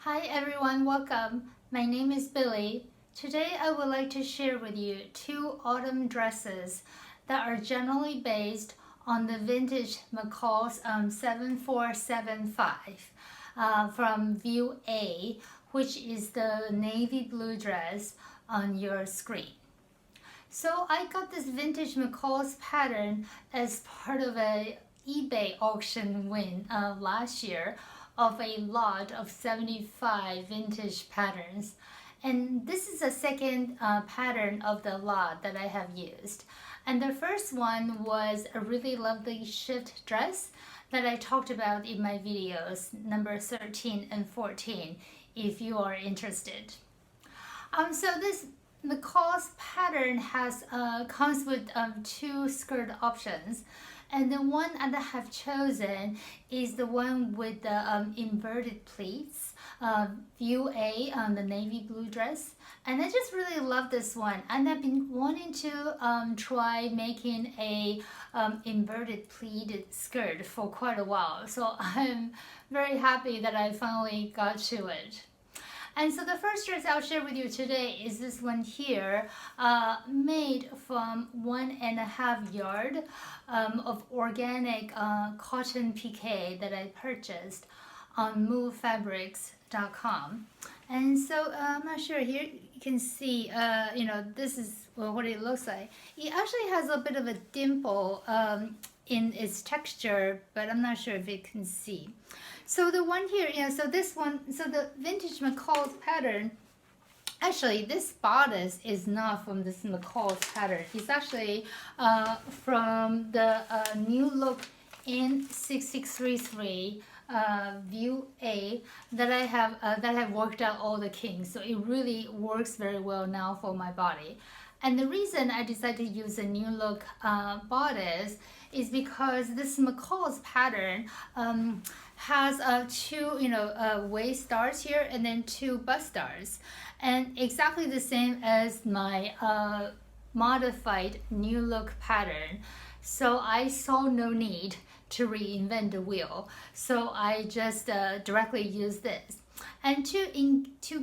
Hi everyone, welcome. My name is Billy. Today I would like to share with you two autumn dresses that are generally based on the vintage McCall's 7475 from View A, which is the navy blue dress on your screen. So I got this vintage McCall's pattern as part of a eBay auction win last year of a lot of 75 vintage patterns. And this is the second pattern of the lot that I have used. And the first one was a really lovely shift dress that I talked about in my videos, number 13 and 14, if you are interested. So this McCall's pattern comes with two skirt options, and the one that I have chosen is the one with the inverted pleats, View A on the navy blue dress. And I just really love this one, and I've been wanting to try making a inverted pleated skirt for quite a while, so I'm very happy that I finally got to it. And so the first dress I'll share with you today is this one here, made from 1.5 yards of organic cotton piqué that I purchased on movefabrics.com. And so I'm not sure, here you can see, this is what it looks like. It actually has a bit of a dimple in its texture, but I'm not sure if you can see. So the one here, so this one, so the vintage McCall's pattern, actually this bodice is not from this McCall's pattern. It's actually from the new Look N6633 View A that I have worked out all the kinks. So it really works very well now for my body. And the reason I decided to use a New Look bodice is because this McCall's pattern has two waist stars here and then two bust stars, and exactly the same as my modified New Look pattern. So I saw no need to reinvent the wheel, so I just directly use this. And to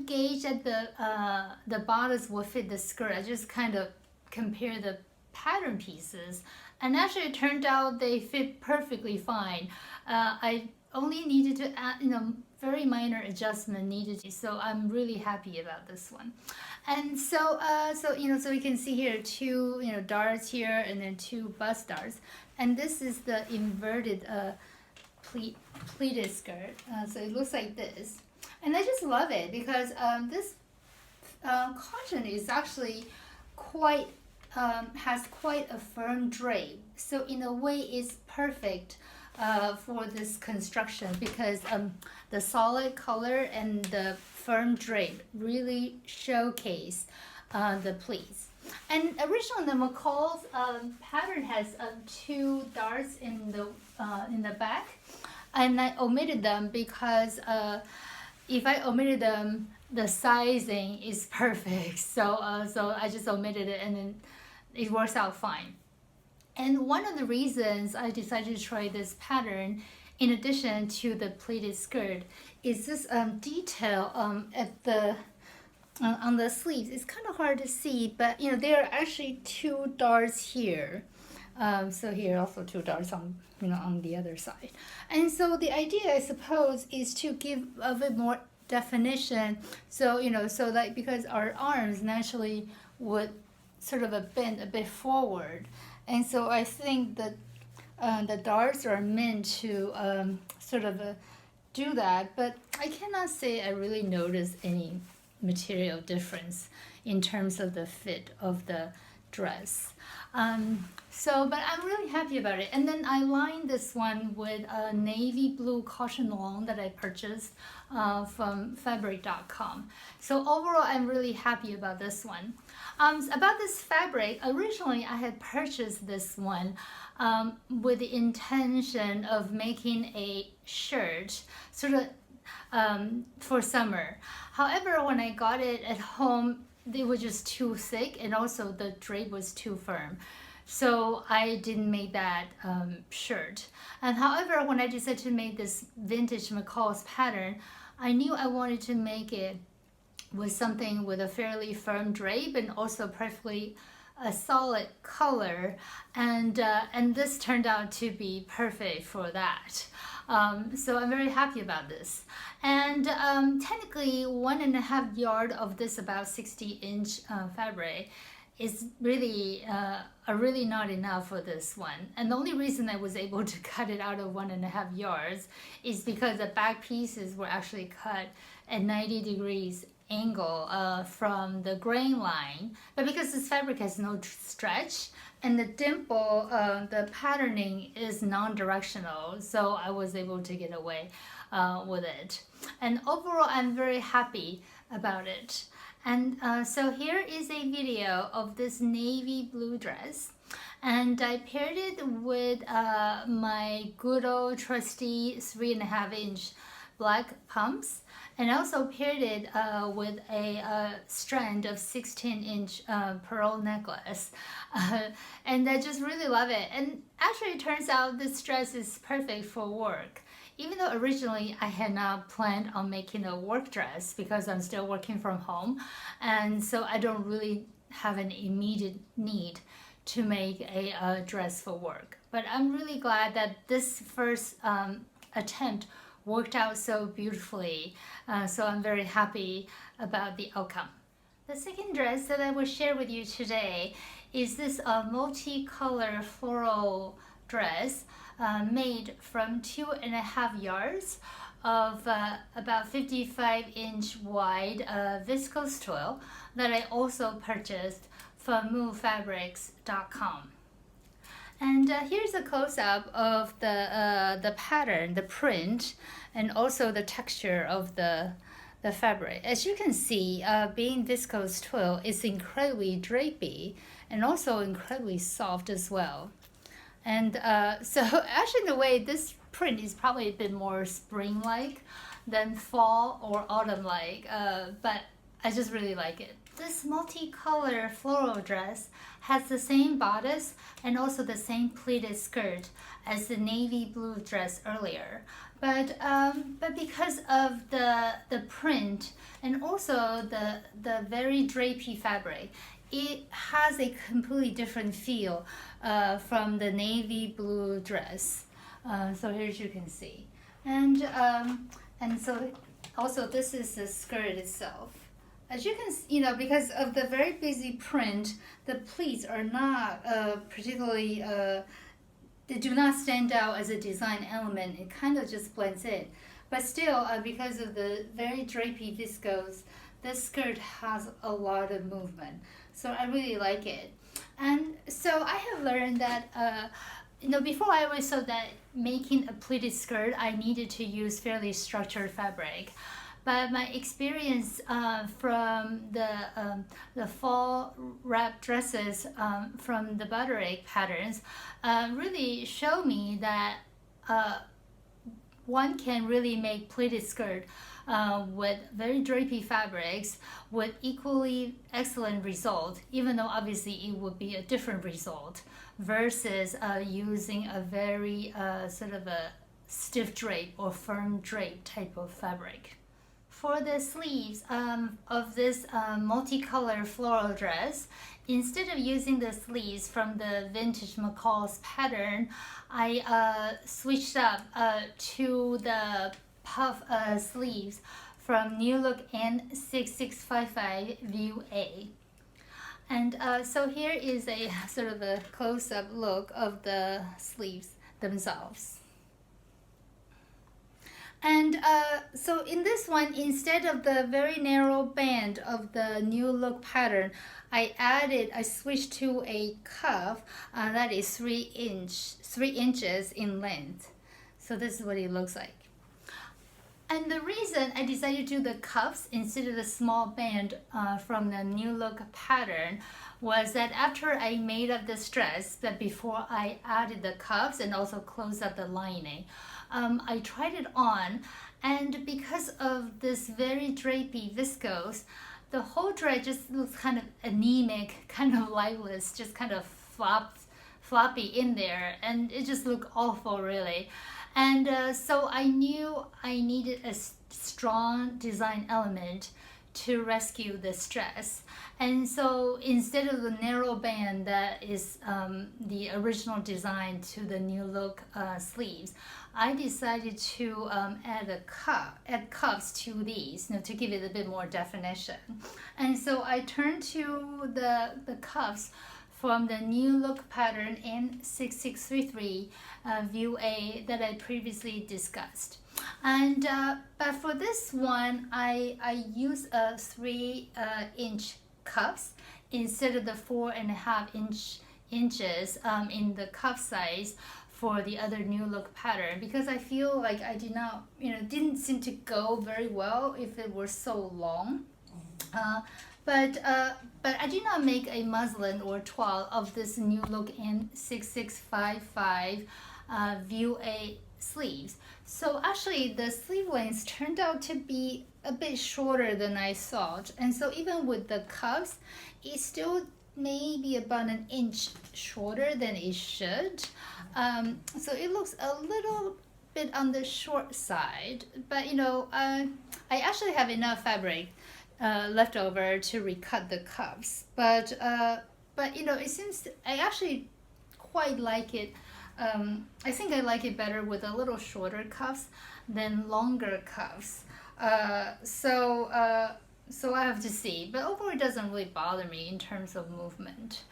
gauge that the bodice will fit the skirt, I just kind of compare the pattern pieces, and actually it turned out they fit perfectly fine. I only needed to add, very minor adjustment needed to, so I'm really happy about this one. And so so you can see here two darts here and then two bust darts, and this is the inverted pleated skirt. So it looks like this, and I just love it because this cotton is actually quite has quite a firm drape, so in a way it's perfect for this construction because the solid color and the firm drape really showcase the pleats. And originally the McCall's pattern has two darts in the back, and I omitted them because if I omitted them, the sizing is perfect. So I just omitted it, and then it works out fine. And one of the reasons I decided to try this pattern, in addition to the pleated skirt, is this detail at the on the sleeves. It's kind of hard to see, but there are actually two darts here. So here also two darts on on the other side. And so the idea, I suppose, is to give a bit more definition. So so that because our arms naturally would sort of bend a bit forward. And so I think that the darts are meant to sort of do that, but I cannot say I really noticed any material difference in terms of the fit of the dress. But I'm really happy about it. And then I lined this one with a navy blue cotton lawn that I purchased from fabric.com. So overall, I'm really happy about this one. About this fabric, originally I had purchased this one with the intention of making a shirt sort of for summer. However, when I got it at home, they were just too thick, and also the drape was too firm. So I didn't make that shirt. And however, when I decided to make this vintage McCall's pattern, I knew I wanted to make it with something with a fairly firm drape and also preferably a solid color, and this turned out to be perfect for that. So I'm very happy about this. And technically 1.5 yard of this about 60-inch fabric is really really not enough for this one. And the only reason I was able to cut it out of 1.5 yards is because the back pieces were actually cut at 90 degrees angle from the grain line, but because this fabric has no stretch and the dimple, the patterning is non-directional, so I was able to get away with it. And overall, I'm very happy about it. And so here is a video of this navy blue dress, and I paired it with my good old trusty 3.5-inch black pumps, and I also paired it with a strand of 16-inch pearl necklace, and I just really love it. And actually it turns out this dress is perfect for work, even though originally I had not planned on making a work dress because I'm still working from home, and so I don't really have an immediate need to make a dress for work. But I'm really glad that this first attempt worked out so beautifully, so I'm very happy about the outcome. The second dress that I will share with you today is this multicolor floral dress made from 2.5 yards of about 55-inch wide viscose twill that I also purchased from movefabrics.com. And here's a close-up of the pattern, the print, and also the texture of the fabric. As you can see, being viscose twill is incredibly drapey and also incredibly soft as well. And so actually in a way, this print is probably a bit more spring-like than fall or autumn-like, but I just really like it. This multicolor floral dress has the same bodice and also the same pleated skirt as the navy blue dress earlier. But because of the print and also the very drapey fabric, it has a completely different feel from the navy blue dress. So here you can see. And so also this is the skirt itself. As you can see, because of the very busy print, the pleats are not particularly, they do not stand out as a design element. It kind of just blends in. But still, because of the very drapey viscose, this skirt has a lot of movement. So I really like it. And so I have learned that, before I always thought that making a pleated skirt, I needed to use fairly structured fabric. But my experience from the fall wrap dresses from the Bodice patterns really showed me that one can really make pleated skirt with very drapey fabrics with equally excellent result, even though obviously it would be a different result versus using a very sort of a stiff drape or firm drape type of fabric. For the sleeves of this multicolor floral dress, instead of using the sleeves from the vintage McCall's pattern, I switched up to the puff sleeves from Look N6633 View A. And so here is a sort of a close-up look of the sleeves themselves. And so in this one, instead of the very narrow band of the New Look pattern, I switched to a cuff that is 3 inches in length. So this is what it looks like. And the reason I decided to do the cuffs instead of the small band from the New Look pattern was that after I made up this dress, that before I added the cuffs and also closed up the lining, I tried it on, and because of this very drapey viscose, the whole dress just looks kind of anemic, kind of lifeless, just kind of floppy in there, and it just looked awful really. And so I knew I needed a strong design element to rescue the stress. And so instead of the narrow band that is the original design to the New Look sleeves, I decided to add cuffs to these, to give it a bit more definition. And so I turned to the cuffs from the New Look pattern N6633 View A that I previously discussed. And but for this one, I use a 3-inch cuffs instead of the 4.5 inches in the cuff size for the other New Look pattern, because I feel like I did not, didn't seem to go very well if it were so long. But I did not make a muslin or toile of this New Look N6655 View A sleeves. So actually the sleeve lengths turned out to be a bit shorter than I thought. And so even with the cuffs, it's still maybe about 1 inch shorter than it should. So it looks a little bit on the short side, but I actually have enough fabric left over to recut the cuffs, but it seems I actually quite like it. I think I like it better with a little shorter cuffs than longer cuffs. So I have to see, but overall it doesn't really bother me in terms of movement.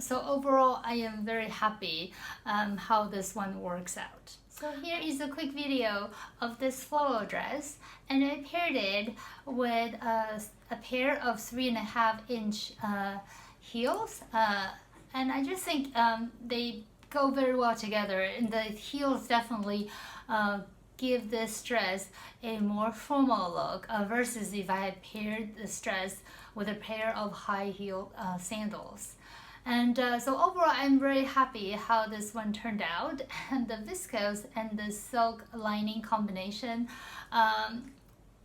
So overall I am very happy how this one works out. So here is a quick video of this floral dress, and I paired it with a pair of 3.5-inch heels, and I just think they go very well together, and the heels definitely give this dress a more formal look versus if I had paired this dress with a pair of high heel sandals. And so overall I'm very happy how this one turned out, and the viscose and the silk lining combination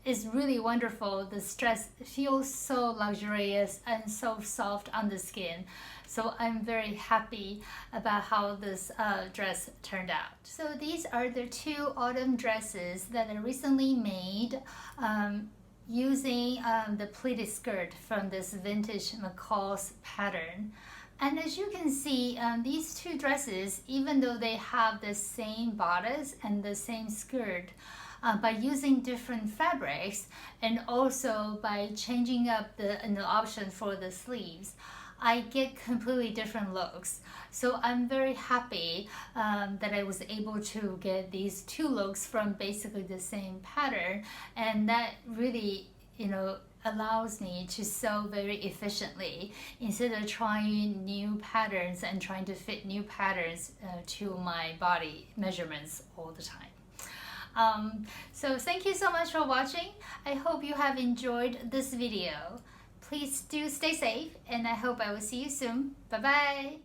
is really wonderful. The dress feels so luxurious and so soft on the skin. So I'm very happy about how this dress turned out. So these are the 2 autumn dresses that I recently made using the pleated skirt from this vintage McCall's pattern. And as you can see, these 2 dresses, even though they have the same bodice and the same skirt, by using different fabrics and also by changing up the option for the sleeves, I get completely different looks. So I'm very happy that I was able to get these 2 looks from basically the same pattern, and that really, allows me to sew very efficiently instead of trying new patterns and trying to fit new patterns to my body measurements all the time. So thank you so much for watching. I hope you have enjoyed this video. Please do stay safe, and I hope I will see you soon. Bye bye.